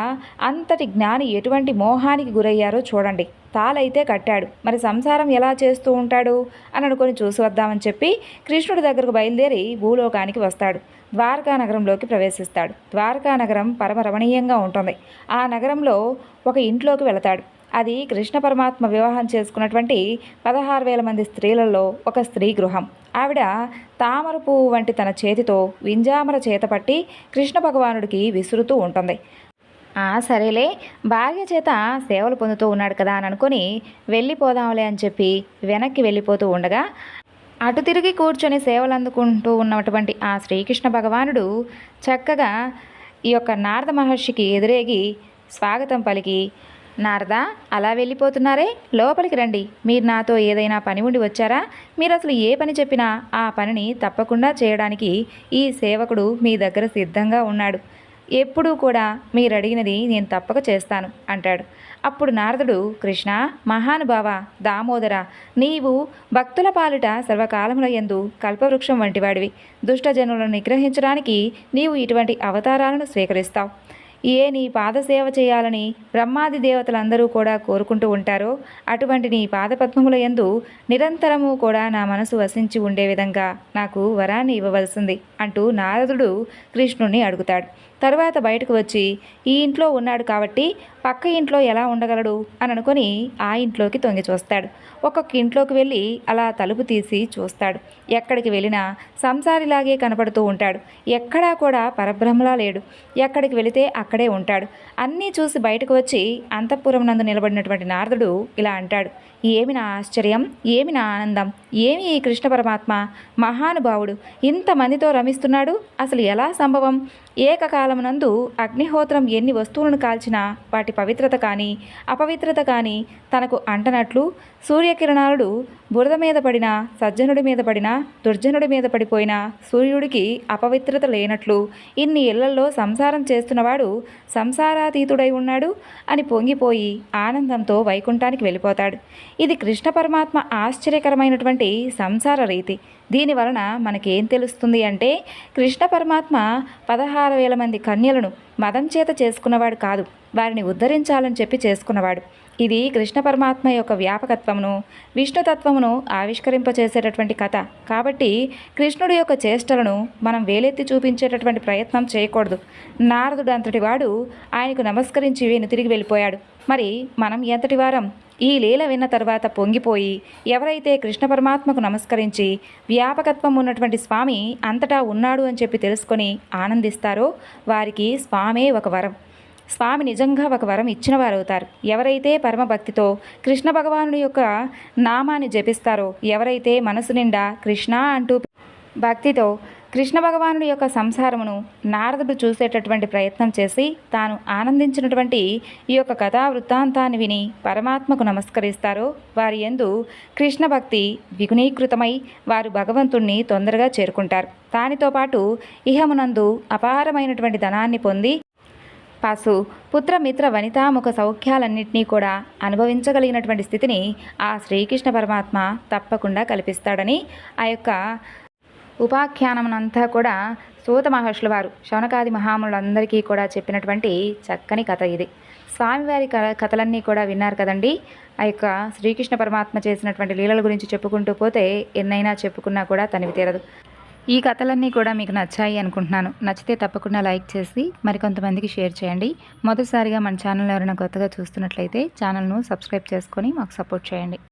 [SPEAKER 1] అంతటి జ్ఞాని ఎటువంటి మోహానికి గురయ్యారో చూడండి. తాళైతే కట్టాడు, మరి సంసారం ఎలా చేస్తూ ఉంటాడు అని అనుకొని చూసి వద్దామని చెప్పి కృష్ణుడి దగ్గరకు బయలుదేరి భూలోకానికి వస్తాడు. ద్వారకా నగరంలోకి ప్రవేశిస్తాడు. ద్వారకా నగరం పరమ రమణీయంగా ఉంటుంది. ఆ నగరంలో ఒక ఇంట్లోకి వెళతాడు. అది కృష్ణ పరమాత్మ వివాహం చేసుకున్నటువంటి 16,000 మంది స్త్రీలలో ఒక స్త్రీ గృహం. ఆవిడ తామర పువ్వు వంటి తన చేతితో వింజామర చేత పట్టి కృష్ణ భగవానుడికి విసురుతూ ఉంటుంది. సరేలే, భార్య చేత సేవలు పొందుతూ ఉన్నాడు కదా అని అనుకొని వెళ్ళిపోదాంలే అని చెప్పి వెనక్కి వెళ్ళిపోతూ ఉండగా అటు తిరిగి కూర్చొని సేవలు అందుకుంటూ ఉన్నటువంటి ఆ శ్రీకృష్ణ భగవానుడు చక్కగా ఈ యొక్క నారద మహర్షికి ఎదురేగి స్వాగతం పలికి, నారద, అలా వెళ్ళిపోతున్నారే, లోపలికి రండి. మీరు నాతో ఏదైనా పని ఉండి వచ్చారా? మీరు అసలు ఏ పని చెప్పినా ఆ పనిని తప్పకుండా చేయడానికి ఈ సేవకుడు మీ దగ్గర సిద్ధంగా ఉన్నాడు. ఎప్పుడూ కూడా మీరు అడిగినది నేను తప్పక చేస్తాను అంటాడు. అప్పుడు నారదుడు, కృష్ణ, మహానుభావ, దామోదర, నీవు భక్తుల పాలిట సర్వకాలముల యందు కల్పవృక్షం వంటివాడివి. దుష్టజనులను నిగ్రహించడానికి నీవు ఇటువంటి అవతారాలను స్వీకరిస్తావు. నీ పాదసేవ చేయాలని బ్రహ్మాది దేవతలందరూ కూడా కోరుకుంటూ ఉంటారో అటువంటి నీ పాదపద్మముల యందు నిరంతరము కూడా నా మనసు వసించి ఉండే విధంగా నాకు వరాన్ని ఇవ్వవలసింది అంటూ నారదుడు కృష్ణుణ్ణి అడుగుతాడు. తరువాత బయటకు వచ్చి ఈ ఇంట్లో ఉన్నాడు కాబట్టి పక్క ఇంట్లో ఎలా ఉండగలడు అని అనుకొని ఆ ఇంట్లోకి తొంగి చూస్తాడు. ఒక్కొక్క ఇంట్లోకి వెళ్ళి అలా తలుపు తీసి చూస్తాడు. ఎక్కడికి వెళ్ళినా సంసారిలాగే కనపడుతూ ఉంటాడు. ఎక్కడా కూడా పరబ్రహ్మలా లేడు. ఎక్కడికి వెళితే అక్కడే ఉంటాడు. అన్నీ చూసి బయటకు వచ్చి అంతఃపురం నందు నిలబడినటువంటి నారదుడు ఇలా అంటాడు, ఏమి నా ఆశ్చర్యం, ఏమి నా ఆనందం, ఏమి ఈ కృష్ణ పరమాత్మ మహానుభావుడు ఇంతమందితో రమిస్తున్నాడు, అసలు ఎలా సంభవం? ఏకకాలమునందు అగ్నిహోత్రం ఎన్ని వస్తువులను కాల్చినా వాటి పవిత్రత కానీ అపవిత్రత కానీ తనకు అంటనట్లు సూర్యకిరణాలు బురద మీద పడినా సజ్జనుడి మీద పడినా దుర్జనుడి మీద పడిపోయినా సూర్యుడికి అపవిత్రత లేనట్లు ఇన్ని ఇళ్లల్లో సంసారం చేస్తున్నవాడు సంసారాతీతుడై ఉన్నాడు అని పొంగిపోయి ఆనందంతో వైకుంఠానికి వెళ్ళిపోతాడు. ఇది కృష్ణ పరమాత్మ ఆశ్చర్యకరమైనటువంటి సంసార రీతి. దీని వలన మనకేం తెలుస్తుంది అంటే కృష్ణ పరమాత్మ 16,000 మంది కన్యలను మదం చేత చేసుకున్నవాడు కాదు, వారిని ఉద్ధరించాలని చెప్పి చేసుకున్నవాడు. ఇది కృష్ణ పరమాత్మ యొక్క వ్యాపకత్వమును విష్ణుతత్వమును ఆవిష్కరింపచేసేటటువంటి కథ. కాబట్టి కృష్ణుడి యొక్క చేష్టలను మనం వేలెత్తి చూపించేటటువంటి ప్రయత్నం చేయకూడదు. నారదుడు అంతటి వాడు ఆయనకు నమస్కరించి తిరిగి వెళ్ళిపోయాడు. మరి మనం ఎంతటి వారం? ఈ లీల విన్న తర్వాత పొంగిపోయి ఎవరైతే కృష్ణ పరమాత్మకు నమస్కరించి వ్యాపకత్వం ఉన్నటువంటి స్వామి అంతటా ఉన్నాడు అని చెప్పి తెలుసుకొని ఆనందిస్తారో వారికి స్వామే ఒక వరం. స్వామి నిజంగా ఒక వరం ఇచ్చిన వారు అవుతారు. ఎవరైతే పరమభక్తితో కృష్ణ భగవానుడి యొక్క నామాన్ని జపిస్తారో, ఎవరైతే మనసు నిండా కృష్ణ అంటూ భక్తితో కృష్ణ భగవానుడి యొక్క సంసారమును నారదుడు చూసేటటువంటి ప్రయత్నం చేసి తాను ఆనందించినటువంటి ఈ యొక్క కథా వృత్తాంతాన్ని విని పరమాత్మకు నమస్కరిస్తారో వారి యందు కృష్ణ భక్తి విగుణీకృతమై వారు భగవంతుణ్ణి తొందరగా చేరుకుంటారు. దానితో పాటు ఇహమునందు అపారమైనటువంటి ధనాన్ని పొంది పశు పుత్ర మిత్ర వనితాముఖ సౌఖ్యాలన్నింటినీ కూడా అనుభవించగలిగినటువంటి స్థితిని ఆ శ్రీకృష్ణ పరమాత్మ తప్పకుండా కల్పిస్తాడని ఆ యొక్క ఉపాఖ్యానమునంతా కూడా సూత మహర్షుల వారు శౌనకాది మహాములందరికీ కూడా చెప్పినటువంటి చక్కని కథ ఇది. స్వామివారి కథలన్నీ కూడా విన్నారు కదండి. ఆ యొక్క శ్రీకృష్ణ పరమాత్మ చేసినటువంటి లీలల గురించి చెప్పుకుంటూ పోతే ఎన్నైనా చెప్పుకున్నా కూడా తనివి తీరదు. ఈ కథలన్నీ కూడా మీకు నచ్చాయి అనుకుంటున్నాను. నచ్చితే తప్పకుండా లైక్ చేసి మరికొంతమందికి షేర్ చేయండి. మొదటిసారిగా మన ఛానల్ ఎవరైనా కొత్తగా చూస్తున్నట్లయితే ఛానల్ను సబ్స్క్రైబ్ చేసుకొని మాకు సపోర్ట్ చేయండి.